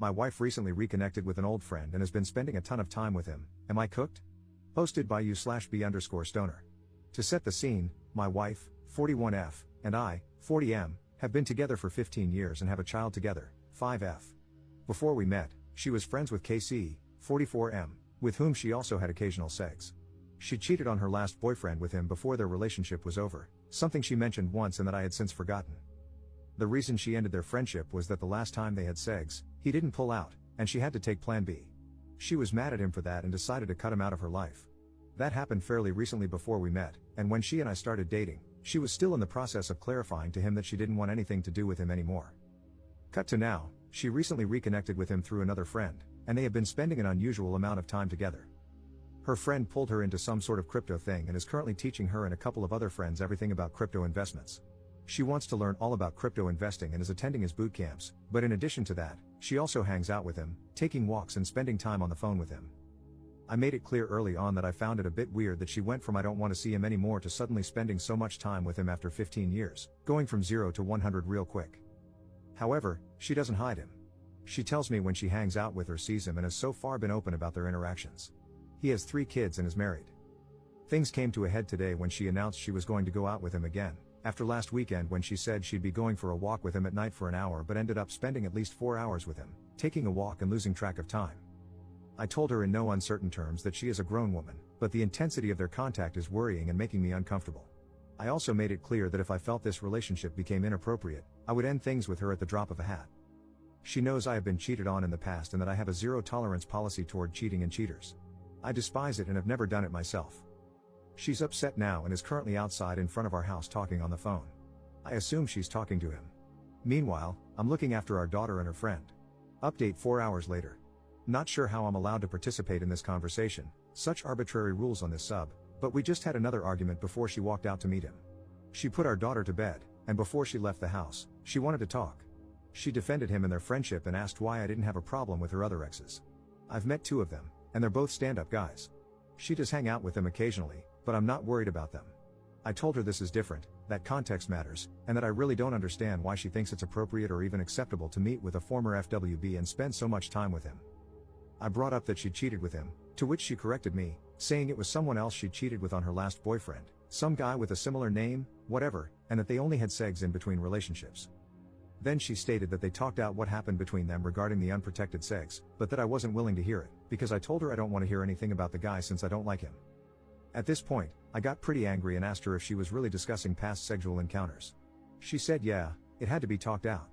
My wife recently reconnected with an old friend and has been spending a ton of time with him. Am I cooked? Posted by u/b_stoner. To set the scene, my wife, 41F, and I, 40M, have been together for 15 years and have a child together, 5F. Before we met, she was friends with KC, 44M, with whom she also had occasional sex. She cheated on her last boyfriend with him before their relationship was over, something she mentioned once and that I had since forgotten. The reason she ended their friendship was that the last time they had sex, he didn't pull out, and she had to take plan B. She was mad at him for that and decided to cut him out of her life. That happened fairly recently before we met, and when she and I started dating, she was still in the process of clarifying to him that she didn't want anything to do with him anymore. Cut to now, she recently reconnected with him through another friend, and they have been spending an unusual amount of time together. Her friend pulled her into some sort of crypto thing and is currently teaching her and a couple of other friends everything about crypto investments. She wants to learn all about crypto investing and is attending his boot camps, but in addition to that, she also hangs out with him, taking walks and spending time on the phone with him. I made it clear early on that I found it a bit weird that she went from I don't want to see him anymore to suddenly spending so much time with him after 15 years, going from 0 to 100 real quick. However, she doesn't hide him. She tells me when she hangs out with or sees him and has so far been open about their interactions. He has 3 kids and is married. Things came to a head today when she announced she was going to go out with him again, after last weekend when she said she'd be going for a walk with him at night for an hour but ended up spending at least 4 hours with him, taking a walk and losing track of time. I told her in no uncertain terms that she is a grown woman, but the intensity of their contact is worrying and making me uncomfortable. I also made it clear that if I felt this relationship became inappropriate, I would end things with her at the drop of a hat. She knows I have been cheated on in the past and that I have a zero-tolerance policy toward cheating and cheaters. I despise it and have never done it myself. She's upset now and is currently outside in front of our house talking on the phone. I assume she's talking to him. Meanwhile, I'm looking after our daughter and her friend. Update 4 hours later. Not sure how I'm allowed to participate in this conversation, such arbitrary rules on this sub, but we just had another argument before she walked out to meet him. She put our daughter to bed, and before she left the house, she wanted to talk. She defended him and their friendship and asked why I didn't have a problem with her other exes. I've met 2 of them, and they're both stand-up guys. She does hang out with them occasionally, but I'm not worried about them. I told her this is different, that context matters, and that I really don't understand why she thinks it's appropriate or even acceptable to meet with a former FWB and spend so much time with him. I brought up that she cheated with him, to which she corrected me, saying it was someone else she cheated with on her last boyfriend, some guy with a similar name, whatever, and that they only had sex in between relationships. Then she stated that they talked out what happened between them regarding the unprotected sex, but that I wasn't willing to hear it, because I told her I don't want to hear anything about the guy since I don't like him. At this point, I got pretty angry and asked her if she was really discussing past sexual encounters. She said yeah, it had to be talked out.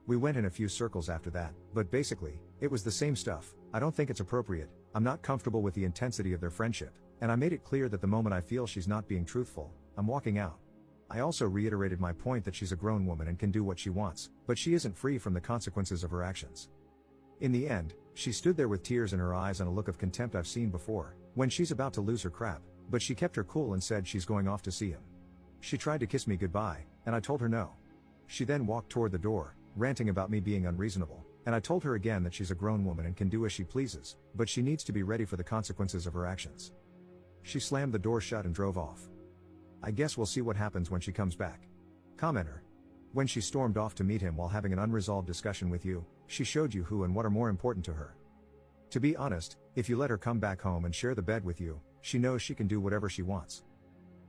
We went in a few circles after that, but basically, it was the same stuff. I don't think it's appropriate, I'm not comfortable with the intensity of their friendship, and I made it clear that the moment I feel she's not being truthful, I'm walking out. I also reiterated my point that she's a grown woman and can do what she wants, but she isn't free from the consequences of her actions. In the end, she stood there with tears in her eyes and a look of contempt I've seen before, when she's about to lose her crap, but she kept her cool and said she's going off to see him. She tried to kiss me goodbye, and I told her no. She then walked toward the door, ranting about me being unreasonable, and I told her again that she's a grown woman and can do as she pleases, but she needs to be ready for the consequences of her actions. She slammed the door shut and drove off. I guess we'll see what happens when she comes back. Commenter. When she stormed off to meet him while having an unresolved discussion with you, she showed you who and what are more important to her. To be honest, if you let her come back home and share the bed with you, she knows she can do whatever she wants.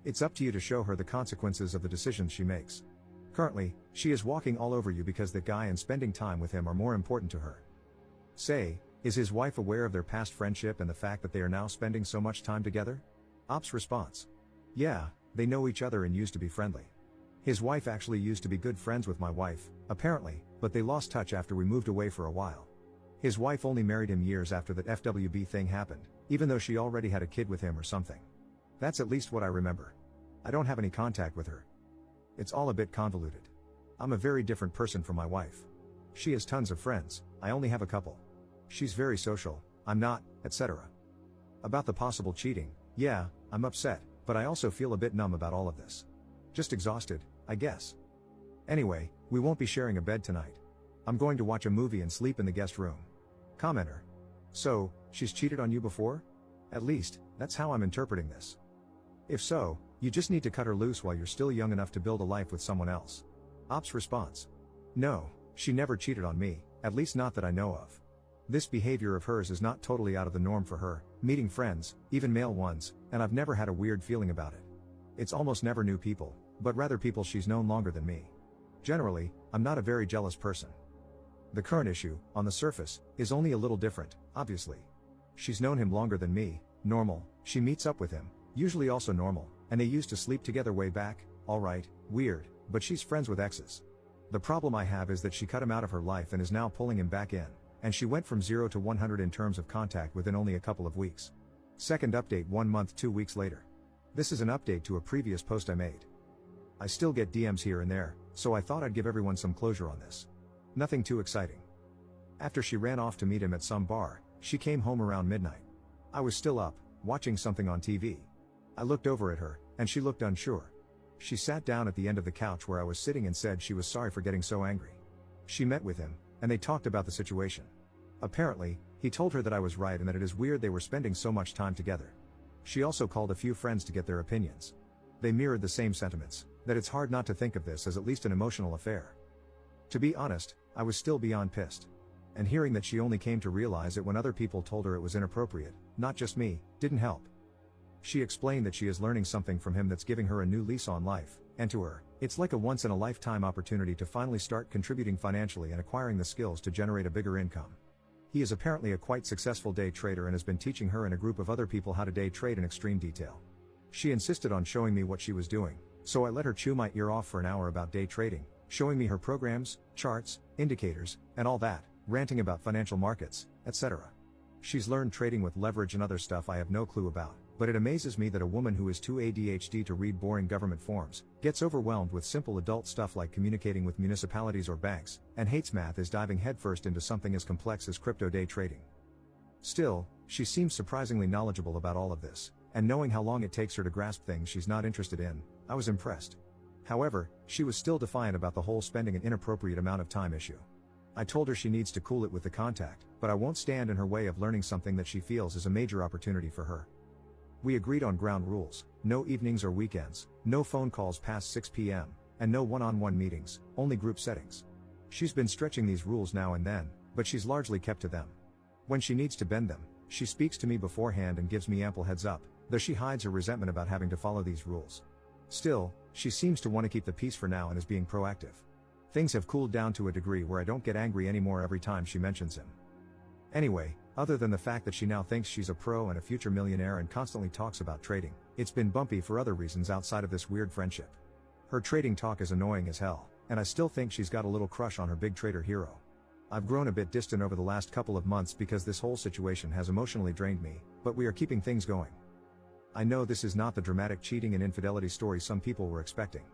It's up to you to show her the consequences of the decisions she makes. Currently, she is walking all over you because that guy and spending time with him are more important to her. Say, is his wife aware of their past friendship and the fact that they are now spending so much time together? Op's response. Yeah, they know each other and used to be friendly. His wife actually used to be good friends with my wife, apparently, but they lost touch after we moved away for a while. His wife only married him years after that FWB thing happened, even though she already had a kid with him or something. That's at least what I remember. I don't have any contact with her. It's all a bit convoluted. I'm a very different person from my wife. She has tons of friends, I only have a couple. She's very social, I'm not, etc. About the possible cheating, yeah, I'm upset, but I also feel a bit numb about all of this. Just exhausted, I guess. Anyway, we won't be sharing a bed tonight. I'm going to watch a movie and sleep in the guest room. Commenter. So, she's cheated on you before? At least, that's how I'm interpreting this. If so, you just need to cut her loose while you're still young enough to build a life with someone else. Op's response. No, she never cheated on me, at least not that I know of. This behavior of hers is not totally out of the norm for her, meeting friends, even male ones, and I've never had a weird feeling about it. It's almost never new people, but rather people she's known longer than me. Generally, I'm not a very jealous person. The current issue, on the surface, is only a little different, obviously. She's known him longer than me, normal, she meets up with him, usually also normal, and they used to sleep together way back, alright, weird, but she's friends with exes. The problem I have is that she cut him out of her life and is now pulling him back in, and she went from 0 to 100 in terms of contact within only a couple of weeks. Second update 1 month 2 weeks later. This is an update to a previous post I made. I still get DMs here and there, so I thought I'd give everyone some closure on this. Nothing too exciting. After she ran off to meet him at some bar, she came home around midnight. I was still up, watching something on TV. I looked over at her, and she looked unsure. She sat down at the end of the couch where I was sitting and said she was sorry for getting so angry. She met with him, and they talked about the situation. Apparently, he told her that I was right and that it is weird they were spending so much time together. She also called a few friends to get their opinions. They mirrored the same sentiments, that it's hard not to think of this as at least an emotional affair. To be honest, I was still beyond pissed. And hearing that she only came to realize it when other people told her it was inappropriate, not just me, didn't help. She explained that she is learning something from him that's giving her a new lease on life, and to her, it's like a once-in-a-lifetime opportunity to finally start contributing financially and acquiring the skills to generate a bigger income. He is apparently a quite successful day trader and has been teaching her and a group of other people how to day trade in extreme detail. She insisted on showing me what she was doing, so I let her chew my ear off for an hour about day trading, showing me her programs, charts, indicators, and all that, ranting about financial markets, etc. She's learned trading with leverage and other stuff I have no clue about, but it amazes me that a woman who is too ADHD to read boring government forms, gets overwhelmed with simple adult stuff like communicating with municipalities or banks, and hates math is diving headfirst into something as complex as crypto day trading. Still, she seems surprisingly knowledgeable about all of this, and knowing how long it takes her to grasp things she's not interested in, I was impressed. However, she was still defiant about the whole spending an inappropriate amount of time issue. I told her she needs to cool it with the contact, but I won't stand in her way of learning something that she feels is a major opportunity for her. We agreed on ground rules: no evenings or weekends, no phone calls past 6 p.m., and no one-on-one meetings, only group settings. She's been stretching these rules now and then, but she's largely kept to them. When she needs to bend them, she speaks to me beforehand and gives me ample heads up, though she hides her resentment about having to follow these rules. Still, she seems to want to keep the peace for now and is being proactive. Things have cooled down to a degree where I don't get angry anymore every time she mentions him. Anyway, other than the fact that she now thinks she's a pro and a future millionaire and constantly talks about trading, it's been bumpy for other reasons outside of this weird friendship. Her trading talk is annoying as hell, and I still think she's got a little crush on her big trader hero. I've grown a bit distant over the last couple of months because this whole situation has emotionally drained me, but we are keeping things going. I know this is not the dramatic cheating and infidelity story some people were expecting.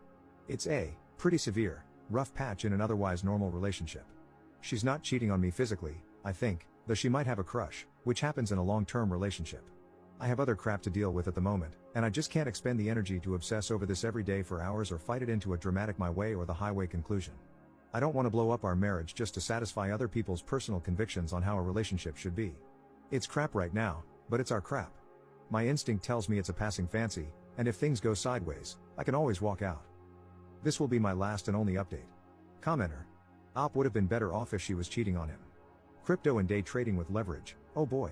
It's a pretty severe, rough patch in an otherwise normal relationship. She's not cheating on me physically, I think, though she might have a crush, which happens in a long-term relationship. I have other crap to deal with at the moment, and I just can't expend the energy to obsess over this every day for hours or fight it into a dramatic my way or the highway conclusion. I don't want to blow up our marriage just to satisfy other people's personal convictions on how a relationship should be. It's crap right now, but it's our crap. My instinct tells me it's a passing fancy, and if things go sideways, I can always walk out. This will be my last and only update. Commenter. Op would have been better off if she was cheating on him. Crypto and day trading with leverage, oh boy.